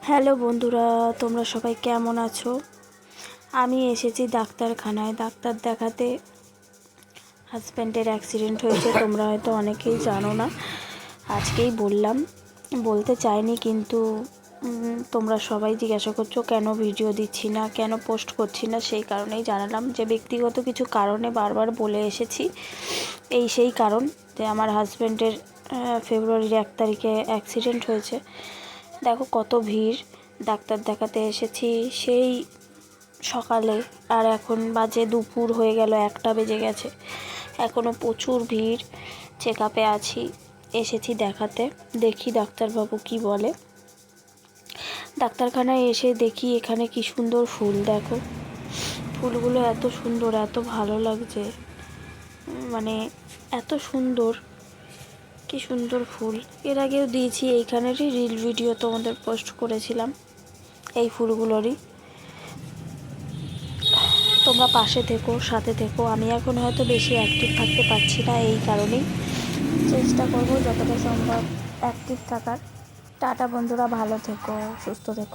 Hello বন্ধুরা, তোমরা সবাই কেমন আছো? আমি এসেছি ডাক্তারখানায় ডাক্তার দেখাতে। হাজব্যান্ডের অ্যাক্সিডেন্ট হয়েছে, তোমরা হয়তো অনেকেই জানো না। আজকেই বলতে চাইনি, কিন্তু তোমরা সবাই জিজ্ঞাসা করছো কেন ভিডিও দিচ্ছি না, কেন পোস্ট করছি না। সেই কারণেই জানালাম যে ব্যক্তিগত কিছু কারণে বারবার বলে এসেছি। সেই কারণ যে আমার হাজব্যান্ডের ফেব্রুয়ারির 1 তারিখে অ্যাক্সিডেন্ট হয়েছে। দেখো কত ভিড়, ডাক্তার দেখাতে এসেছি সেই সকালে, আর এখন বাজে দুপুর হয়ে গেল, 1টা বেজে গেছে, এখনও প্রচুর ভিড়। চেক আপে আছি, এসেছি দেখাতে, দেখি ডাক্তারবাবু কি বলে। ডাক্তারখানায় এসে দেখি এখানে কি সুন্দর ফুল, দেখো ফুলগুলো এত সুন্দর, এত ভালো লাগছে, মানে এত সুন্দর, কি সুন্দর ফুল। এর আগেও দিয়েছি, এইখানেরই রিল ভিডিও তোমাদের পোস্ট করেছিলাম এই ফুলগুলোরই। তোমরা পাশে থেকো, সাথে থেকো। আমি এখন হয়তো বেশি অ্যাক্টিভ থাকতে পারছি না, এই কারণেই চেষ্টা করব যতটা সম্ভব অ্যাক্টিভ থাকার। টাটা বন্ধুরা, ভালো থেকো, সুস্থ থেকো।